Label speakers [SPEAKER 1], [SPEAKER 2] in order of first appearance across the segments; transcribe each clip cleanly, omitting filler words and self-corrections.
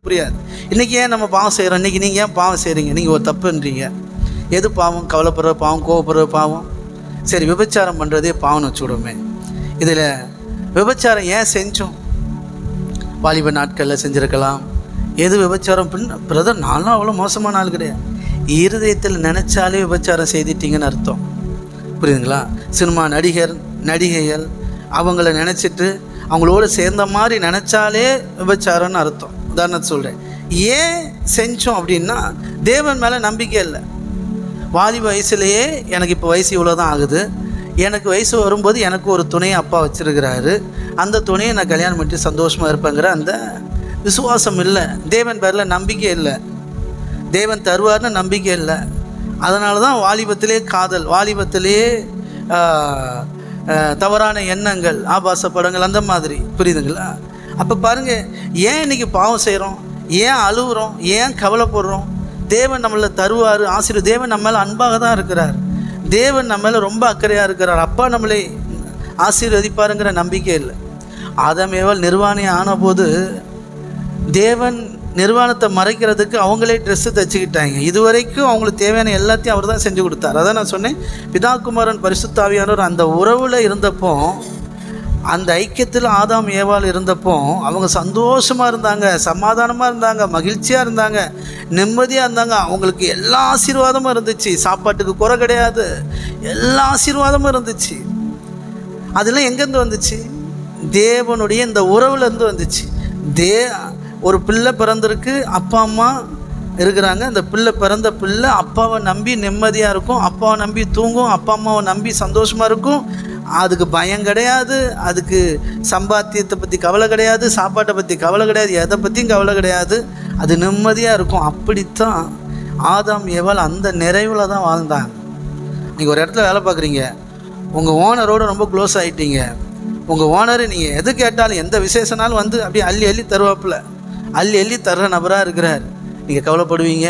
[SPEAKER 1] புரியாது. இன்றைக்கி ஏன் நம்ம பாவம் செய்கிறோம், இன்றைக்கி நீங்கள் ஏன் பாவம் செய்கிறீங்க, நீங்கள் ஒரு தப்புன்றீங்க. எது பாவம்? கவலைப்படுற பாவம், கோவப்படுற பாவம். சரி, விபச்சாரம் பண்ணுறதே பாவம்னு வச்சுவிடுமே. இதில் விபச்சாரம் ஏன் செஞ்சோம்? வாலிப நாட்களில் செஞ்சுருக்கலாம். எது விபச்சாரம்? பிரதர், நானும் அவ்வளோ மோசமான ஆள் கிடையாது. இருதயத்தில் நினச்சாலே விபச்சாரம் செய்துட்டீங்கன்னு அர்த்தம். புரியுதுங்களா? சினிமா நடிகைகள் அவங்கள நினச்சிட்டு அவங்களோட சேர்ந்த மாதிரி நினச்சாலே விபச்சாரம்னு அர்த்தம். உதாரணத்தை சொல்கிறேன். ஏன் செஞ்சோம் அப்படின்னா, தேவன் மேலே நம்பிக்கை இல்லை. வாலிப வயசுலேயே எனக்கு இப்போ வயசு இவ்வளோ தான் ஆகுது, எனக்கு வயசு வரும்போது எனக்கு ஒரு துணையை அப்பா வச்சுருக்கிறாரு, அந்த துணையை நான் கல்யாணம் பண்ணி சந்தோஷமாக இருப்பேங்கிற அந்த விசுவாசம் இல்லை. தேவன் பேரில் நம்பிக்கை இல்லை. தேவன் தருவார்னு நம்பிக்கை இல்லை. அதனால தான் வாலிபத்திலே காதல், வாலிபத்திலே தவறான எண்ணங்கள், ஆபாச படங்கள், அந்த மாதிரி. புரியுதுங்களா? அப்போ பாருங்கள், ஏன் இன்றைக்கி பாவம் செய்கிறோம், ஏன் அழுகுறோம், ஏன் கவலைப்படுறோம்? தேவன் நம்மளை தருவார், ஆசீர்வாதம். தேவன் நம்ம மேலே அன்பாக தான் இருக்கிறார். தேவன் நம்ம மேலே ரொம்ப அக்கறையாக இருக்கிறார். அப்பா நம்மளை ஆசீர்வதிப்பாருங்கிற நம்பிக்கை இல்லை. ஆதாம் ஏவாள் நிர்வாணி ஆனபோது தேவன் நிர்வாணத்தை மறைக்கிறதுக்கு அவங்களே ட்ரெஸ்ஸு தைச்சிக்கிட்டாங்க. இதுவரைக்கும் அவங்களுக்கு தேவையான எல்லாத்தையும் அவர் தான் செஞ்சு கொடுத்தார். அதான் நான் சொன்னேன், பிதா குமாரன் பரிசுத்த ஆவியானவர் அந்த உறவில் இருந்தப்போ, அந்த ஐக்கியத்தில் ஆதாம் ஏவாள் இருந்தப்போ அவங்க சந்தோஷமாக இருந்தாங்க, சமாதானமாக இருந்தாங்க, மகிழ்ச்சியாக இருந்தாங்க, நிம்மதியாக இருந்தாங்க. அவங்களுக்கு எல்லா ஆசீர்வாதமும் இருந்துச்சு. சாப்பாட்டுக்கு குறை கிடையாது, எல்லா ஆசீர்வாதமும் இருந்துச்சு. அதெல்லாம் எங்கேருந்து வந்துச்சு? தேவனுடைய இந்த உறவுலேருந்து வந்துச்சு. ஒரு பிள்ளை பிறந்திருக்கு, அப்பா அம்மா இருக்கிறாங்க. அந்த பிறந்த பிள்ளை அப்பாவை நம்பி நிம்மதியாக இருக்கும், அப்பாவை நம்பி தூங்கும், அப்பா அம்மாவை நம்பி சந்தோஷமாக இருக்கும். அதுக்கு பயம் கிடையாது, அதுக்கு சம்பாத்தியத்தை பற்றி கவலை கிடையாது, சாப்பாட்டை பற்றி கவலை கிடையாது, எதை பற்றியும் கவலை கிடையாது. அது நிம்மதியாக இருக்கும். அப்படித்தான் ஆதாம் ஏவாள் அந்த நிறைவில் தான் வாழ்ந்தாங்க. நீங்கள் ஒரு இடத்துல வேலை பார்க்குறீங்க, உங்கள் ஓனரோடு ரொம்ப க்ளோஸ் ஆகிட்டீங்க. உங்கள் ஓனர் நீங்கள் எது கேட்டாலும், எந்த விசேஷனாலும் வந்து அப்படியே அள்ளி தருவாப்பில், அள்ளி தர்ற நபராக இருக்கிறார். நீங்கள் கவலைப்படுவீங்க?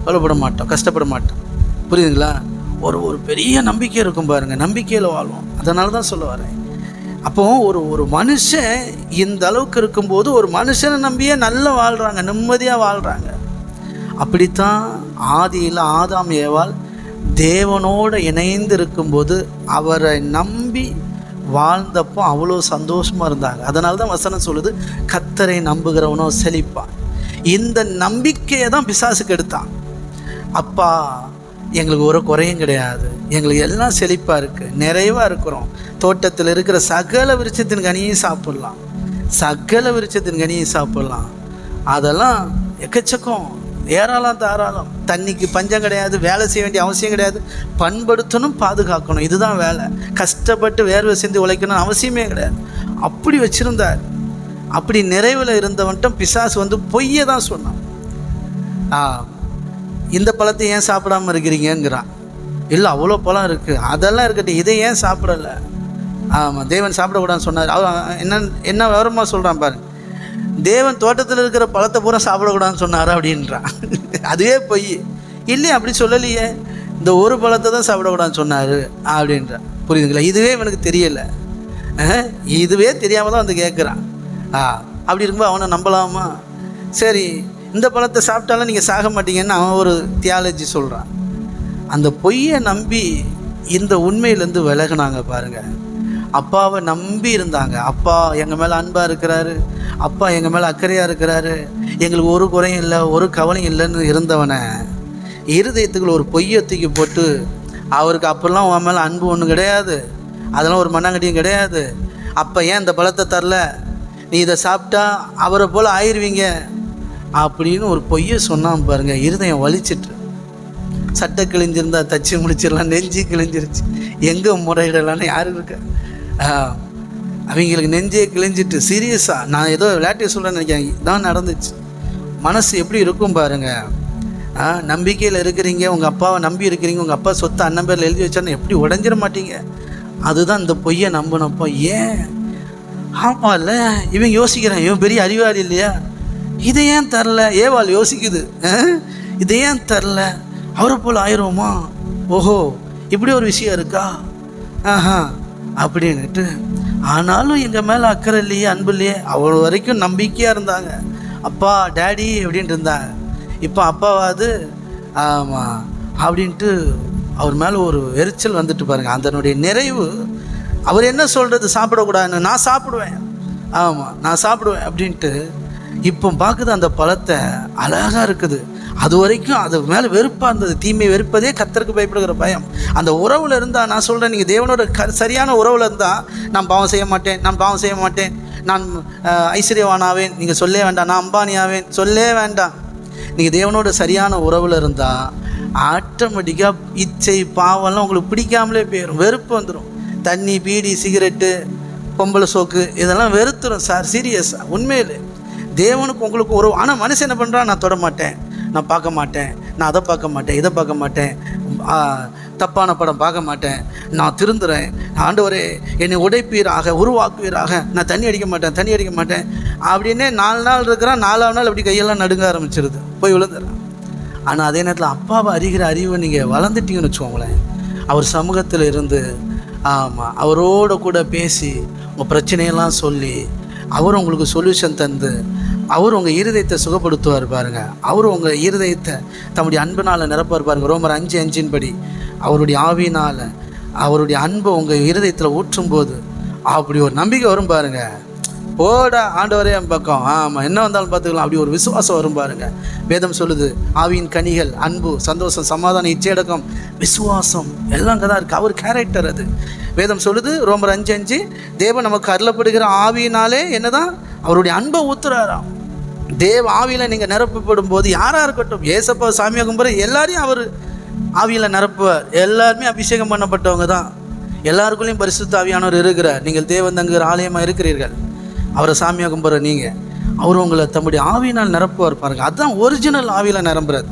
[SPEAKER 1] கவலைப்பட மாட்டோம், கஷ்டப்பட மாட்டோம். புரியுதுங்களா? ஒரு பெரிய நம்பிக்கை இருக்கும் பாருங்கள், நம்பிக்கையில் வாழ்வோம். அதனால தான் சொல்ல வரேன். அப்போது ஒரு மனுஷன் இந்த அளவுக்கு இருக்கும்போது ஒரு மனுஷனை நம்பியே நல்லா வாழ்கிறாங்க, நிம்மதியாக வாழ்கிறாங்க. அப்படித்தான் ஆதியில் ஆதாம் ஏவாள் தேவனோடு இணைந்து இருக்கும்போது அவரை நம்பி வாழ்ந்தப்போ அவ்வளோ சந்தோஷமாக இருந்தாங்க. அதனால தான் வசனம் சொல்லுது, கர்த்தரை நம்புகிறவனோ செழிப்பான். இந்த நம்பிக்கையை தான் பிசாசுக்கு எடுத்தான். அப்பா, எங்களுக்கு ஒரு குறையும் கிடையாது, எங்களுக்கு எல்லாம் செழிப்பாக இருக்குது, நிறைவாக இருக்கிறோம், தோட்டத்தில் இருக்கிற சகல விருட்சத்தின் கனியும் சாப்பிட்லாம், சகல விருட்சத்தின் கனியும் சாப்பிட்லாம், அதெல்லாம் எக்கச்சக்கம், ஏராளம் தாராளம், தண்ணிக்கு பஞ்சம் கிடையாது, வேலை செய்ய வேண்டிய அவசியம் கிடையாது, பண்படுத்தணும், பாதுகாக்கணும், இதுதான் வேலை. கஷ்டப்பட்டு வேர்வை சிந்தி உழைக்கணும்னு அவசியமே கிடையாது. அப்படி வச்சுருந்தார். அப்படி நிறைவில் இருந்தவன்ட்டும் பிசாசு வந்து பொய்யை தான் சொன்னான். இந்த பழத்தை ஏன் சாப்பிடாமல் இருக்கிறீங்கிறான். இல்லை, அவ்வளோ பழம் இருக்குது, அதெல்லாம் இருக்கட்டும், இதை ஏன் சாப்பிடலை? ஆமாம், தேவன் சாப்பிடக்கூடாதுன்னு சொன்னார். அவன் என்ன விவரமாக சொல்கிறான் பாருங்க. தேவன் தோட்டத்தில் இருக்கிற பழத்தை பூரா சாப்பிடக்கூடாதுன்னு சொன்னார் அப்படின்றான். அதுவே பொய். இல்லையே, அப்படி சொல்லலையே, இந்த ஒரு பழத்தை தான் சாப்பிடக்கூடாதுன்னு சொன்னார் அப்படின்றான். புரியுதுங்களா? இதுவே இவனுக்கு தெரியலை, இதுவே தெரியாமல் தான் வந்து கேட்குறான். அப்படி இருக்கும்போது அவனை நம்பலாமா? சரி, இந்த பழத்தை சாப்பிட்டாலும் நீங்கள் சாக மாட்டீங்கன்னு அவன் ஒரு தியாலஜி சொல்கிறான். அந்த பொய்யை நம்பி இந்த உண்மையிலேருந்து விலகுனாங்க பாருங்கள். அப்பாவை நம்பி இருந்தாங்க. அப்பா எங்கள் மேலே அன்பாக இருக்கிறாரு, அப்பா எங்கள் மேலே அக்கறையாக இருக்கிறாரு, எங்களுக்கு ஒரு குறையும் இல்லை, ஒரு கவலையும் இல்லைன்னு இருந்தவனை இருதயத்துக்குள்ள ஒரு பொய்யை தூக்கி போட்டு, அவருக்கு அப்போல்லாம் உன் மேலே அன்பு ஒன்றும் கிடையாது, அதெல்லாம் ஒரு மண்ணாங்கட்டியும் கிடையாது, அப்போ ஏன் இந்த பழத்தை தரல, நீ இதை சாப்பிட்டா அவரை போல் ஆயிடுவீங்க அப்படின்னு ஒரு பொய்யை சொன்னான் பாருங்கள். இருதயம் வலிச்சிட்டு, சட்டை கிழிஞ்சிருந்தா தச்சு முடிச்சிடலாம், நெஞ்சு கிழிஞ்சிருச்சு, எங்கே முறையிடலான்னு யாரும் இருக்க, அவங்களுக்கு நெஞ்சே கிழிஞ்சிட்டு சீரியஸாக. நான் ஏதோ விளையாட்டு சொல்கிறேன்னு நினைக்கிறேன், இதான் நடந்துச்சு. மனசு எப்படி இருக்கும் பாருங்கள். நம்பிக்கையில் இருக்கிறீங்க, உங்கள் அப்பாவை நம்பி இருக்கிறீங்க, உங்கள் அப்பா சொத்தை அண்ணன் பேரில் எழுதி வச்சான்னு எப்படி உடஞ்சிட மாட்டீங்க? அதுதான் இந்த பொய்யை நம்பினப்போ. ஏன்? ஆமாம் இல்லை, இவன் யோசிக்கிறான், இவன் பெரிய அறிவாளி இல்லையா, இதை ஏன் தரல? ஏவாள் யோசிக்குது, இதை ஏன் தரல, அவரை போல் ஆயிடுவோமா, ஓஹோ இப்படி ஒரு விஷயம் இருக்கா, அப்படின்னுட்டு. ஆனாலும் எங்கள் மேலே அக்கறை இல்லையே, அன்பு இல்லையே, அவ்வளோ வரைக்கும் நம்பிக்கையாக இருந்தாங்க. அப்பா டேடி அப்படின்ட்டு இருந்தாங்க. இப்போ அப்பாவாது ஆமாம் அப்படின்ட்டு அவர் மேலே ஒரு எரிச்சல் வந்துட்டு பாருங்கள். அதனுடைய நிறைவு, அவர் என்ன சொல்கிறது, சாப்பிடக்கூடாதுன்னு, நான் சாப்பிடுவேன், ஆமாம் நான் சாப்பிடுவேன் அப்படின்ட்டு இப்போ பார்க்குது. அந்த பழத்தை அழகாக இருக்குது. அது வரைக்கும் அது மேலே வெறுப்பாக இருந்தது. தீமை வெறுப்பதே கர்த்தருக்கு பயப்படுகிற பயம். அந்த உறவில் இருந்தால், நான் சொல்கிறேன், நீங்கள் தேவனோட சரியான உறவில் இருந்தால், நான் பாவம் செய்ய மாட்டேன், நான் பாவம் செய்ய மாட்டேன், நான் ஐஸ்வர்யவானாவேன், நீங்கள் சொல்லே வேண்டாம், நான் அம்பானியாவேன், சொல்லே வேண்டாம். நீங்கள் தேவனோட சரியான உறவில் இருந்தால் ஆட்டோமேட்டிக்காக இச்சை பாவம்லாம் உங்களுக்கு பிடிக்காமலே போயிடும். வெறுப்பு வந்துடும். தண்ணி, பீடி, சிகரெட்டு, பொம்பளை சோக்கு இதெல்லாம் வெறுத்துடும் சார். சீரியஸாக உண்மையில் தேவனுக்கு உங்களுக்கு ஒரு, ஆனால் மனுஷன் என்ன பண்ணுறான், நான் தொட மாட்டேன், நான் பார்க்க மாட்டேன், நான் அதை பார்க்க மாட்டேன், இதை பார்க்க மாட்டேன், தப்பான படம் பார்க்க மாட்டேன், நான் திருந்துறேன், ஆண்டவரே என்னை உடைப்பீராக, உருவாக்குவீராக, நான் தண்ணி அடிக்க மாட்டேன் அப்படின்னே 4 நாள் இருக்கிறான். 4ஆவது நாள் அப்படி கையெல்லாம் நடுங்க ஆரம்பிச்சிருது, போய் விழுந்துடுறான். ஆனால் அதே நேரத்தில் அப்பாவை அறிகிற அறிவை நீங்கள் வளர்ந்துட்டீங்கன்னு வச்சுக்கோங்களேன். அவர் சமூகத்தில் இருந்து ஆமாம் அவரோட கூட பேசி உங்கள் பிரச்சனையெல்லாம் சொல்லி அவர் உங்களுக்கு சொல்யூஷன் தந்து அவர் உங்கள் இருதயத்தை சுகப்படுத்துவார் பாருங்க. அவர் உங்கள் இருதயத்தை தம்முடைய அன்பினால் நிரப்பார் பாருங்க. ரோமர் 5:5 படி அவருடைய ஆவியினால் அவருடைய அன்பை உங்கள் இருதயத்தில் ஊற்றும்போது அப்படி ஒரு நம்பிக்கை வரும் பாருங்க. போடா ஆண்டவரே என் பக்கம், ஆமாம் என்ன வந்தாலும் பார்த்துக்கலாம், அப்படி ஒரு விசுவாசம் வரும் பாருங்க. வேதம் சொல்லுது, ஆவியின் கனிகள் அன்பு, சந்தோஷம், சமாதானம், இச்சையடக்கம், விசுவாசம் எல்லாம் அங்கே தான் இருக்குது. அவர் கேரக்டர் அது. வேதம் சொல்லுது ரோமர் 5:5, தேவன் நமக்கு அருளப்படுகிற ஆவியினாலே என்னதான் அவருடைய அன்பை ஊத்துறாராம். தேவ ஆவியில் நீங்கள் நிரப்பப்படும் போது யாராக இருக்கட்டும், ஏசப்பா சாமியை கும்பிட்ற எல்லாரையும் அவர் ஆவியில் நிரப்புவார். எல்லாருமே அபிஷேகம் பண்ணப்பட்டவங்க தான். எல்லாருக்குள்ளேயும் பரிசுத்த ஆவியானவர் இருக்கிறார். நீங்கள் தேவன் தங்குகிற ஆலயமாக இருக்கிறீர்கள். அவரை சாமியாக கும்பிட்ற நீங்கள், அவர் உங்களை தம்முடைய ஆவியினால் நிரப்புவார் பாருங்கள். அதுதான் ஒரிஜினல் ஆவியில் நிரம்புறது.